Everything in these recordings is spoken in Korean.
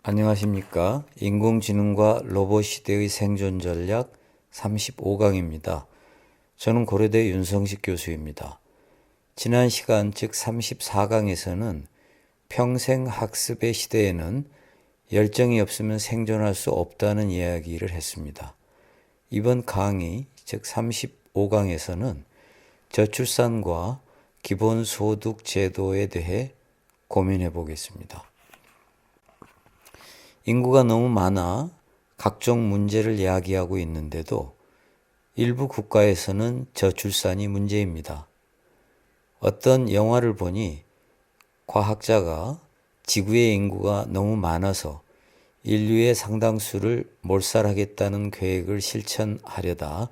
안녕하십니까. 인공지능과 로봇 시대의 생존 전략 35강입니다. 저는 고려대 윤성식 교수입니다. 지난 시간 즉 34강에서는 평생 학습의 시대에는 열정이 없으면 생존할 수 없다는 이야기를 했습니다. 이번 강의 즉 35강에서는 저출산과 기본소득 제도에 대해 고민해 보겠습니다. 인구가 너무 많아 각종 문제를 야기하고 있는데도 일부 국가에서는 저출산이 문제입니다. 어떤 영화를 보니 과학자가 지구의 인구가 너무 많아서 인류의 상당수를 몰살하겠다는 계획을 실천하려다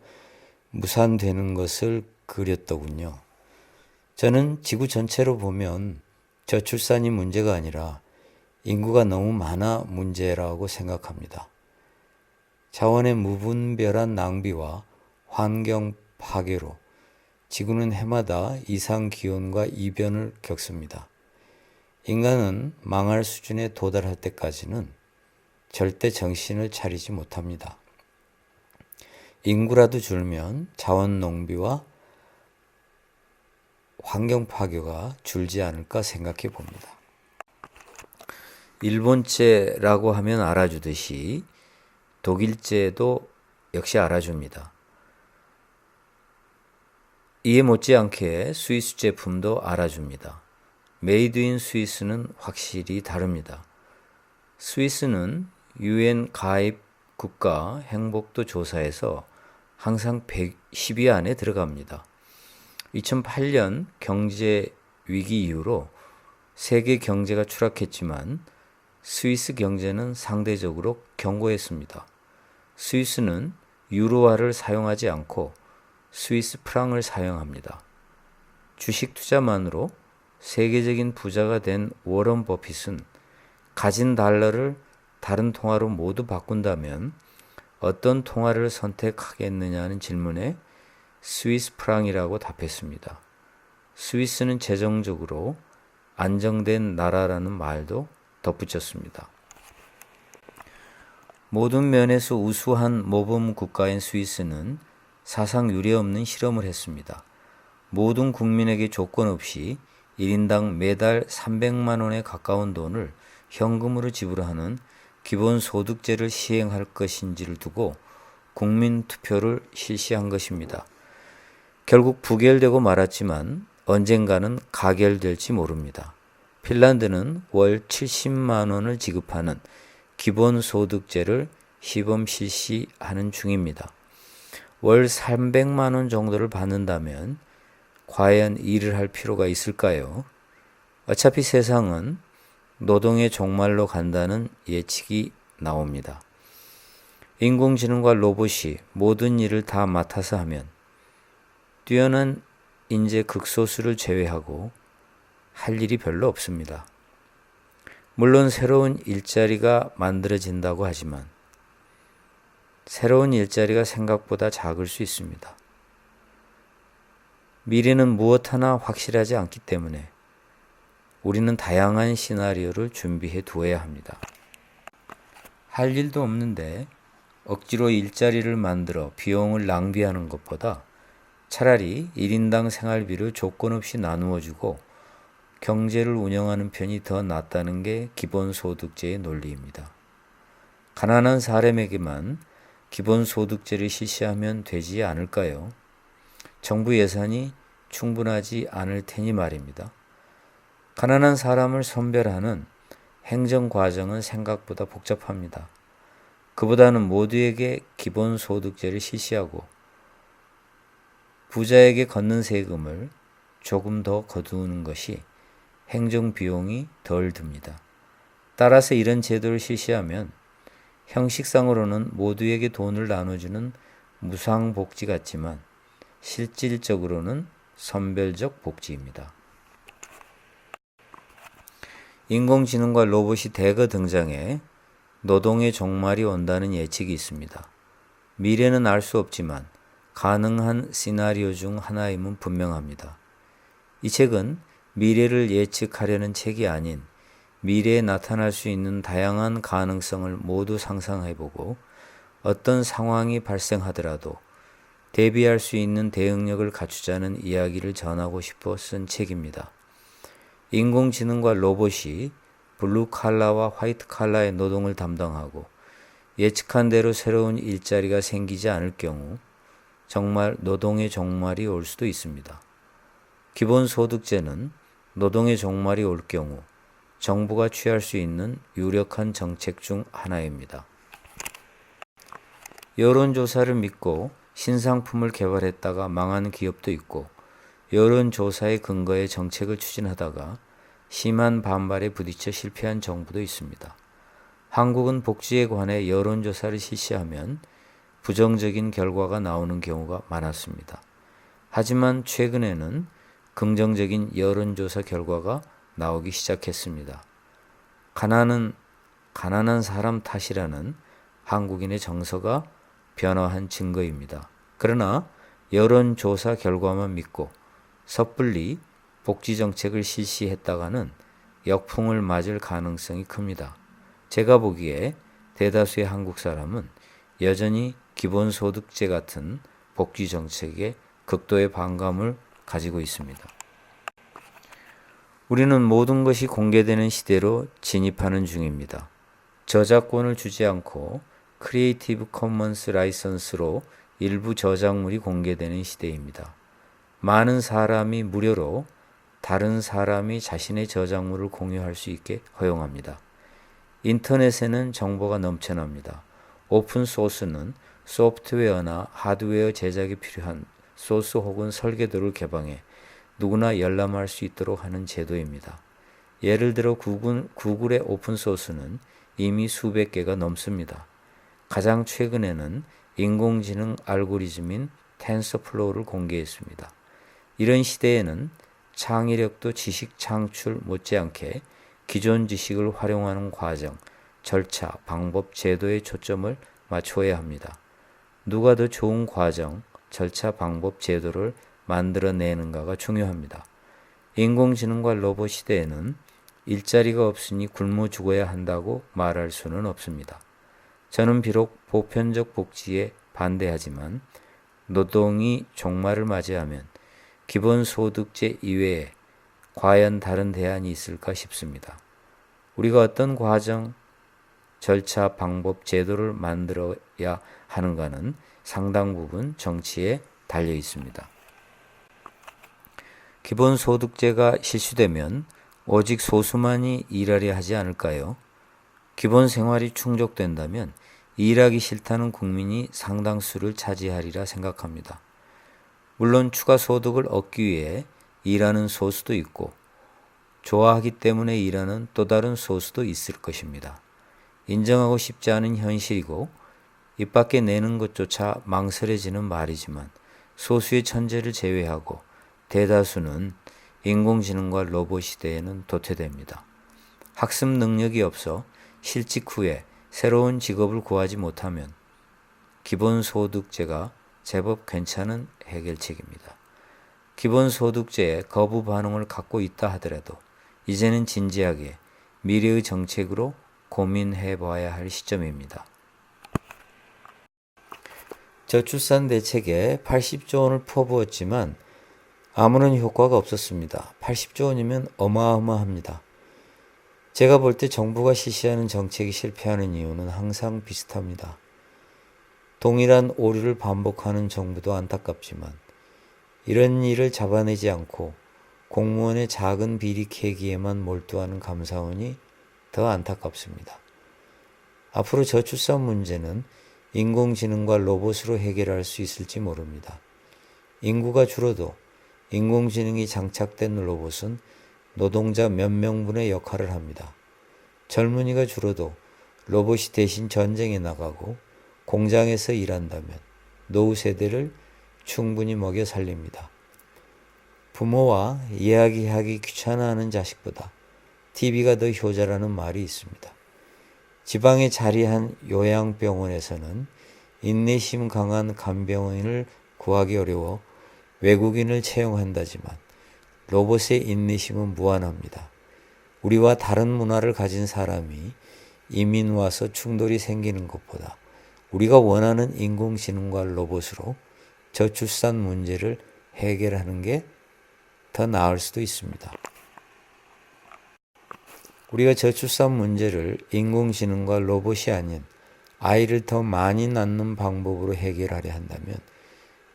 무산되는 것을 그렸더군요. 저는 지구 전체로 보면 저출산이 문제가 아니라 인구가 너무 많아 문제라고 생각합니다. 자원의 무분별한 낭비와 환경 파괴로 지구는 해마다 이상 기온과 이변을 겪습니다. 인간은 망할 수준에 도달할 때까지는 절대 정신을 차리지 못합니다. 인구라도 줄면 자원 낭비와 환경 파괴가 줄지 않을까 생각해 봅니다. 일본제라고 하면 알아주듯이 독일제도 역시 알아줍니다. 이에 못지않게 스위스 제품도 알아줍니다. 메이드 인 스위스는 확실히 다릅니다. 스위스는 UN 가입 국가 행복도 조사에서 항상 110위 안에 들어갑니다. 2008년 경제 위기 이후로 세계 경제가 추락했지만 스위스 경제는 상대적으로 견고했습니다. 스위스는 유로화를 사용하지 않고 스위스 프랑을 사용합니다. 주식 투자만으로 세계적인 부자가 된 워런 버핏은 가진 달러를 다른 통화로 모두 바꾼다면 어떤 통화를 선택하겠느냐는 질문에 스위스 프랑이라고 답했습니다. 스위스는 재정적으로 안정된 나라라는 말도 덧붙였습니다. 모든 면에서 우수한 모범 국가인 스위스는 사상 유례없는 실험을 했습니다. 모든 국민에게 조건 없이 1인당 매달 300만 원에 가까운 돈을 현금으로 지불하는 기본소득제를 시행할 것인지를 두고 국민투표를 실시한 것입니다. 결국 부결되고 말았지만 언젠가는 가결될지 모릅니다. 핀란드는 월 70만 원을 지급하는 기본소득제를 시범 실시하는 중입니다. 월 300만 원 정도를 받는다면 과연 일을 할 필요가 있을까요? 어차피 세상은 노동의 종말로 간다는 예측이 나옵니다. 인공지능과 로봇이 모든 일을 다 맡아서 하면 뛰어난 인재 극소수를 제외하고 할 일이 별로 없습니다. 물론 새로운 일자리가 만들어진다고 하지만 새로운 일자리가 생각보다 작을 수 있습니다. 미래는 무엇 하나 확실하지 않기 때문에 우리는 다양한 시나리오를 준비해 두어야 합니다. 할 일도 없는데 억지로 일자리를 만들어 비용을 낭비하는 것보다 차라리 1인당 생활비를 조건 없이 나누어 주고 경제를 운영하는 편이 더 낫다는 게 기본소득제의 논리입니다. 가난한 사람에게만 기본소득제를 실시하면 되지 않을까요? 정부 예산이 충분하지 않을 테니 말입니다. 가난한 사람을 선별하는 행정 과정은 생각보다 복잡합니다. 그보다는 모두에게 기본소득제를 실시하고 부자에게 걷는 세금을 조금 더 거두는 것이 행정 비용이 덜 듭니다. 따라서 이런 제도를 실시하면 형식상으로는 모두에게 돈을 나눠주는 무상복지 같지만 실질적으로는 선별적 복지입니다. 인공지능과 로봇이 대거 등장해 노동의 종말이 온다는 예측이 있습니다. 미래는 알 수 없지만 가능한 시나리오 중 하나임은 분명합니다. 이 책은 미래를 예측하려는 책이 아닌 미래에 나타날 수 있는 다양한 가능성을 모두 상상해보고 어떤 상황이 발생하더라도 대비할 수 있는 대응력을 갖추자는 이야기를 전하고 싶어 쓴 책입니다. 인공지능과 로봇이 블루 칼라와 화이트 칼라의 노동을 담당하고 예측한 대로 새로운 일자리가 생기지 않을 경우 정말 노동의 종말이 올 수도 있습니다. 기본소득제는 노동의 종말이 올 경우 정부가 취할 수 있는 유력한 정책 중 하나입니다. 여론조사를 믿고 신상품을 개발했다가 망한 기업도 있고 여론조사의 근거에 정책을 추진하다가 심한 반발에 부딪혀 실패한 정부도 있습니다. 한국은 복지에 관해 여론조사를 실시하면 부정적인 결과가 나오는 경우가 많았습니다. 하지만 최근에는 긍정적인 여론조사 결과가 나오기 시작했습니다. 가난한 사람 탓이라는 한국인의 정서가 변화한 증거입니다. 그러나 여론조사 결과만 믿고 섣불리 복지정책을 실시했다가는 역풍을 맞을 가능성이 큽니다. 제가 보기에 대다수의 한국 사람은 여전히 기본소득제 같은 복지정책에 극도의 반감을 가지고 있습니다. 우리는 모든 것이 공개되는 시대로 진입하는 중입니다. 저작권을 주지 않고 크리에이티브 커먼스 라이선스로 일부 저작물이 공개되는 시대입니다. 많은 사람이 무료로 다른 사람이 자신의 저작물을 공유할 수 있게 허용합니다. 인터넷에는 정보가 넘쳐납니다. 오픈 소스는 소프트웨어나 하드웨어 제작에 필요한 소스 혹은 설계도를 개방해 누구나 열람할 수 있도록 하는 제도입니다. 예를 들어 구글의 오픈 소스는 이미 수백 개가 넘습니다. 가장 최근에는 인공지능 알고리즘인 텐서플로우를 공개했습니다. 이런 시대에는 창의력도 지식 창출 못지않게 기존 지식을 활용하는 과정, 절차, 방법, 제도에 초점을 맞춰야 합니다. 누가 더 좋은 과정, 절차, 방법, 제도를 만들어내는가가 중요합니다. 인공지능과 로봇 시대에는 일자리가 없으니 굶어 죽어야 한다고 말할 수는 없습니다. 저는 비록 보편적 복지에 반대하지만 노동이 종말을 맞이하면 기본소득제 이외에 과연 다른 대안이 있을까 싶습니다. 우리가 어떤 과정, 절차, 방법, 제도를 만들어야 하는가는 상당 부분 정치에 달려 있습니다. 기본소득제가 실시되면 오직 소수만이 일하려 하지 않을까요? 기본생활이 충족된다면 일하기 싫다는 국민이 상당수를 차지하리라 생각합니다. 물론 추가 소득을 얻기 위해 일하는 소수도 있고 좋아하기 때문에 일하는 또 다른 소수도 있을 것입니다. 인정하고 싶지 않은 현실이고 입 밖에 내는 것조차 망설여지는 말이지만 소수의 천재를 제외하고 대다수는 인공지능과 로봇 시대에는 도태됩니다. 학습 능력이 없어 실직 후에 새로운 직업을 구하지 못하면 기본소득제가 제법 괜찮은 해결책입니다. 기본소득제에 거부 반응을 갖고 있다 하더라도 이제는 진지하게 미래의 정책으로 고민해 봐야 할 시점입니다. 저출산 대책에 80조 원을 퍼부었지만 아무런 효과가 없었습니다. 80조 원이면 어마어마합니다. 제가 볼 때 정부가 실시하는 정책이 실패하는 이유는 항상 비슷합니다. 동일한 오류를 반복하는 정부도 안타깝지만 이런 일을 잡아내지 않고 공무원의 작은 비리 캐기에만 몰두하는 감사원이 더 안타깝습니다. 앞으로 저출산 문제는 인공지능과 로봇으로 해결할 수 있을지 모릅니다. 인구가 줄어도 인공지능이 장착된 로봇은 노동자 몇 명분의 역할을 합니다. 젊은이가 줄어도 로봇이 대신 전쟁에 나가고 공장에서 일한다면 노후 세대를 충분히 먹여 살립니다. 부모와 이야기하기 귀찮아하는 자식보다 TV가 더 효자라는 말이 있습니다. 지방에 자리한 요양병원에서는 인내심 강한 간병인을 구하기 어려워 외국인을 채용한다지만 로봇의 인내심은 무한합니다. 우리와 다른 문화를 가진 사람이 이민 와서 충돌이 생기는 것보다 우리가 원하는 인공지능과 로봇으로 저출산 문제를 해결하는 게 더 나을 수도 있습니다. 우리가 저출산 문제를 인공지능과 로봇이 아닌 아이를 더 많이 낳는 방법으로 해결하려 한다면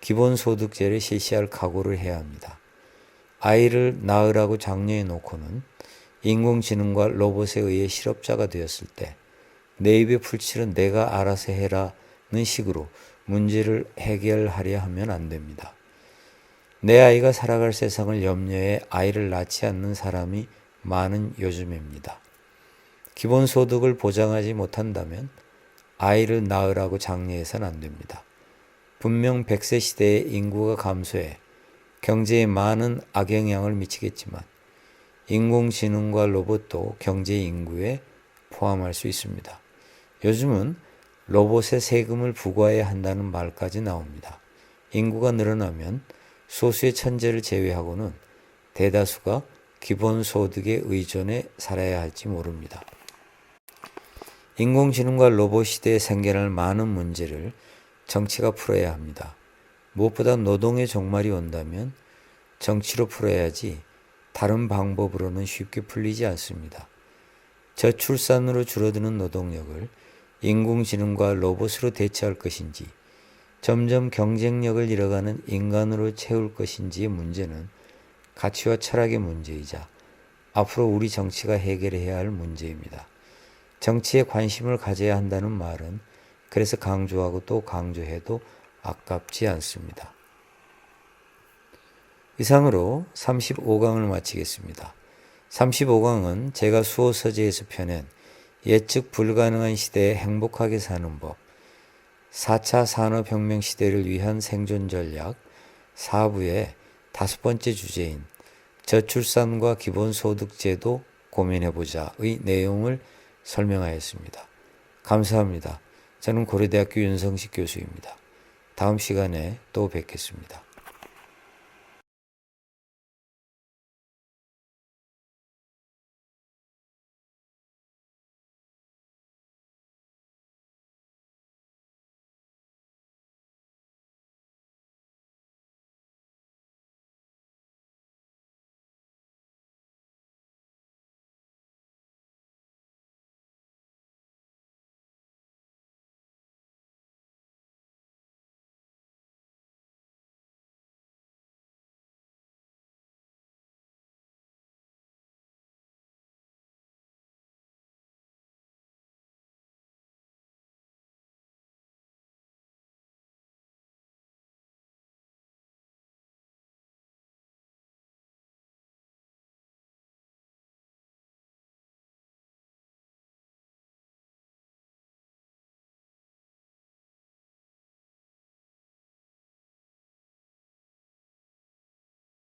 기본소득제를 실시할 각오를 해야 합니다. 아이를 낳으라고 장려해 놓고는 인공지능과 로봇에 의해 실업자가 되었을 때 내 입에 풀칠은 내가 알아서 해라는 식으로 문제를 해결하려 하면 안 됩니다. 내 아이가 살아갈 세상을 염려해 아이를 낳지 않는 사람이 많은 요즘입니다. 기본소득을 보장하지 못한다면 아이를 낳으라고 장려해서는 안 됩니다. 분명 100세 시대의 인구가 감소해 경제에 많은 악영향을 미치겠지만 인공지능과 로봇도 경제 인구에 포함할 수 있습니다. 요즘은 로봇에 세금을 부과해야 한다는 말까지 나옵니다. 인구가 늘어나면 소수의 천재를 제외하고는 대다수가 기본소득에 의존해 살아야 할지 모릅니다. 인공지능과 로봇 시대에 생겨날 많은 문제를 정치가 풀어야 합니다. 무엇보다 노동의 종말이 온다면 정치로 풀어야지 다른 방법으로는 쉽게 풀리지 않습니다. 저출산으로 줄어드는 노동력을 인공지능과 로봇으로 대체할 것인지 점점 경쟁력을 잃어가는 인간으로 채울 것인지의 문제는 가치와 철학의 문제이자 앞으로 우리 정치가 해결해야 할 문제입니다. 정치에 관심을 가져야 한다는 말은 그래서 강조하고 또 강조해도 아깝지 않습니다. 이상으로 35강을 마치겠습니다. 35강은 제가 수호 서재에서 펴낸 예측 불가능한 시대에 행복하게 사는 법, 4차 산업혁명 시대를 위한 생존 전략 4부의 5번째 주제인 저출산과 기본소득제도 고민해보자의 내용을 설명하였습니다. 감사합니다. 저는 고려대학교 윤성식 교수입니다. 다음 시간에 또 뵙겠습니다.